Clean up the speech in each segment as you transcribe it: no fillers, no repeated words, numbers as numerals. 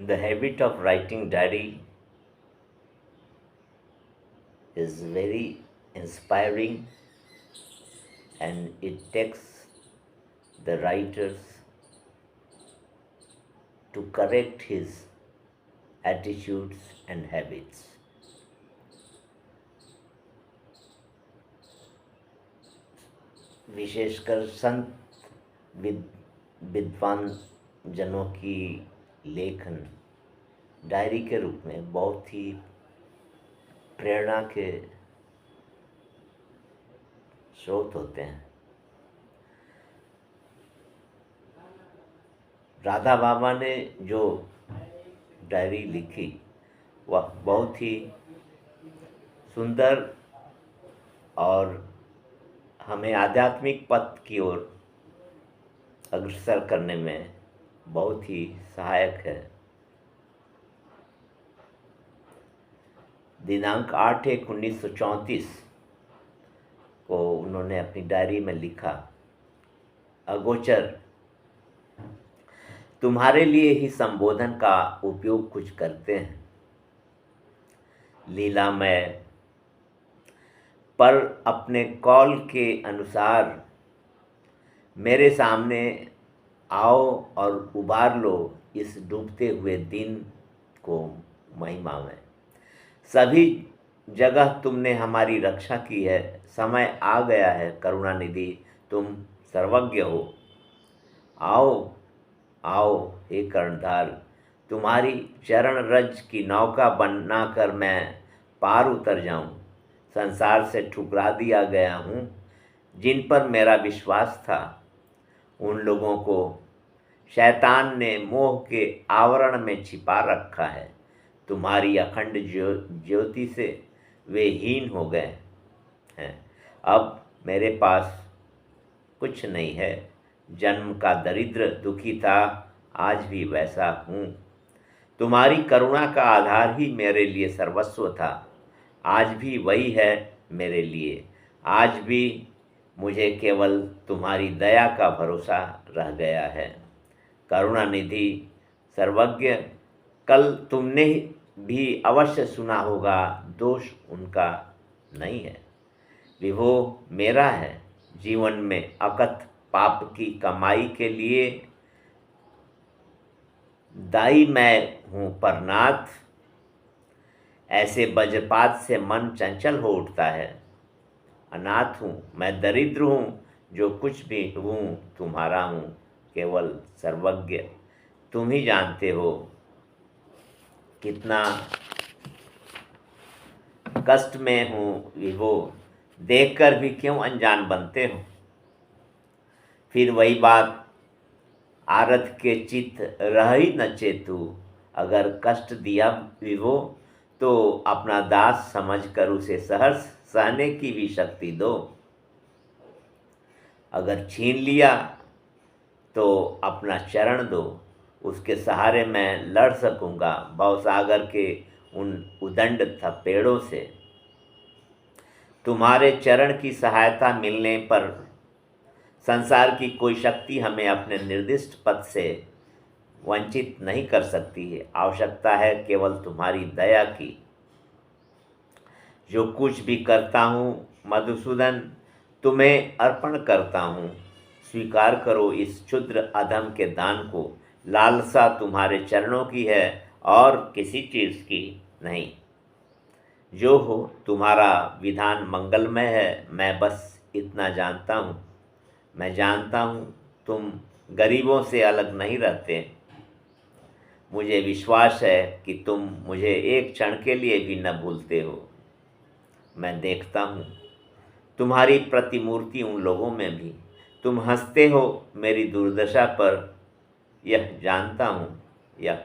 The habit of writing diary is very inspiring, and it takes the writers to correct his attitudes and habits. विशेषकर संत विद्वान जनों की लेखन diary के रूप में बहुत ही प्रेरणा के स्रोत होते हैं। राधा बाबा ने जो डायरी लिखी वह बहुत ही सुंदर और हमें आध्यात्मिक पथ की ओर अग्रसर करने में बहुत ही सहायक है। दिनांक 8/1/1934 को उन्होंने अपनी डायरी में लिखा, अगोचर, तुम्हारे लिए ही संबोधन का उपयोग कुछ करते हैं। लीलामय, पर अपने कॉल के अनुसार मेरे सामने आओ और उबार लो इस डूबते हुए दिन को महिमा में। सभी जगह तुमने हमारी रक्षा की है। समय आ गया है करुणानिधि, तुम सर्वज्ञ हो। आओ आओ हे कर्णधार, तुम्हारी चरण रज की नौका बना कर मैं पार उतर जाऊं। संसार से ठुकरा दिया गया हूँ, जिन पर मेरा विश्वास था। उन लोगों को शैतान ने मोह के आवरण में छिपा रखा है। तुम्हारी अखंड ज्योति से वे हीन हो गए हैं। अब मेरे पास कुछ नहीं है। जन्म का दरिद्र दुखी था, आज भी वैसा हूँ। तुम्हारी करुणा का आधार ही मेरे लिए सर्वस्व था, आज भी वही है मेरे लिए। आज भी मुझे केवल तुम्हारी दया का भरोसा रह गया है। करुणानिधि, सर्वज्ञ, कल तुमने भी अवश्य सुना होगा, दोष उनका नहीं है, विभो मेरा है। जीवन में अकथ पाप की कमाई के लिए दाई मैं हूँ, पर नाथ ऐसे वज्रपात से मन चंचल हो उठता है। अनाथ हूँ मैं, दरिद्र हूँ, जो कुछ भी हूँ तुम्हारा हूँ, केवल सर्वज्ञ तुम ही जानते हो कितना कष्ट में हूँ विभो, देखकर भी क्यों अनजान बनते हो। फिर वही बात, आरत के चित रह ही न चेतु। अगर कष्ट दिया विभो तो अपना दास समझकर उसे सहर्ष सहने की भी शक्ति दो। अगर छीन लिया तो अपना चरण दो, उसके सहारे मैं लड़ सकूंगा भवसागर के उन उदंड थपेड़ों से। तुम्हारे चरण की सहायता मिलने पर संसार की कोई शक्ति हमें अपने निर्दिष्ट पथ से वंचित नहीं कर सकती है। आवश्यकता है केवल तुम्हारी दया की। जो कुछ भी करता हूँ मधुसूदन, तुम्हें अर्पण करता हूँ। स्वीकार करो इस क्षुद्र अधम के दान को। लालसा तुम्हारे चरणों की है और किसी चीज़ की नहीं। जो हो तुम्हारा विधान मंगलमय है, मैं बस इतना जानता हूँ। मैं जानता हूँ तुम गरीबों से अलग नहीं रहते। मुझे विश्वास है कि तुम मुझे एक क्षण के लिए भी न भूलते हो। मैं देखता हूँ तुम्हारी प्रतिमूर्ति उन लोगों में भी। तुम हंसते हो मेरी दुर्दशा पर, यह जानता हूँ यह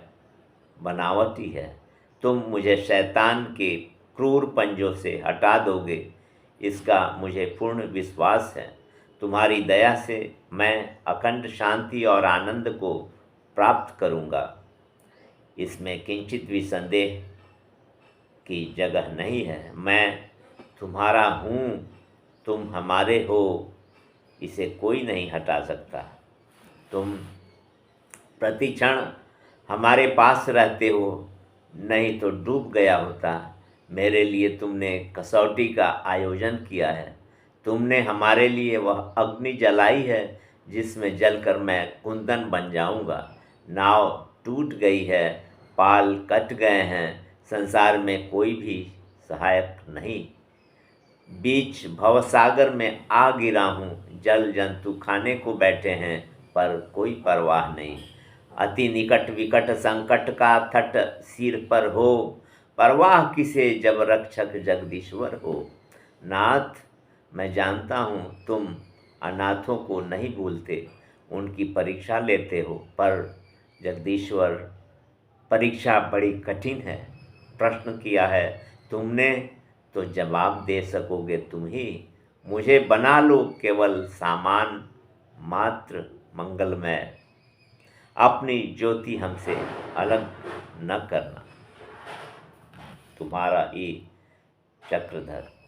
बनावटी है। तुम मुझे शैतान के क्रूर पंजों से हटा दोगे, इसका मुझे पूर्ण विश्वास है। तुम्हारी दया से मैं अखंड शांति और आनंद को प्राप्त करूँगा, इसमें किंचित भी संदेह की जगह नहीं है। मैं तुम्हारा हूँ, तुम हमारे हो, इसे कोई नहीं हटा सकता। तुम प्रतिक्षण हमारे पास रहते हो, नहीं तो डूब गया होता। मेरे लिए तुमने कसौटी का आयोजन किया है। तुमने हमारे लिए वह अग्नि जलाई है जिसमें जलकर मैं कुंदन बन जाऊंगा। नाव टूट गई है, पाल कट गए हैं, संसार में कोई भी सहायक नहीं। बीच भवसागर में आ गिरा हूँ, जल जंतु खाने को बैठे हैं, पर कोई परवाह नहीं। अति निकट विकट संकट का थट सिर पर हो, परवाह किसे जब रक्षक जगदीश्वर हो। नाथ, मैं जानता हूँ तुम अनाथों को नहीं भूलते, उनकी परीक्षा लेते हो, पर जगदीश्वर परीक्षा बड़ी कठिन है। प्रश्न किया है तुमने, तो जवाब दे सकोगे तुम ही। मुझे बना लो केवल सामान मात्र मंगलमय, अपनी ज्योति हमसे अलग न करना। तुम्हारा ये चक्रधर।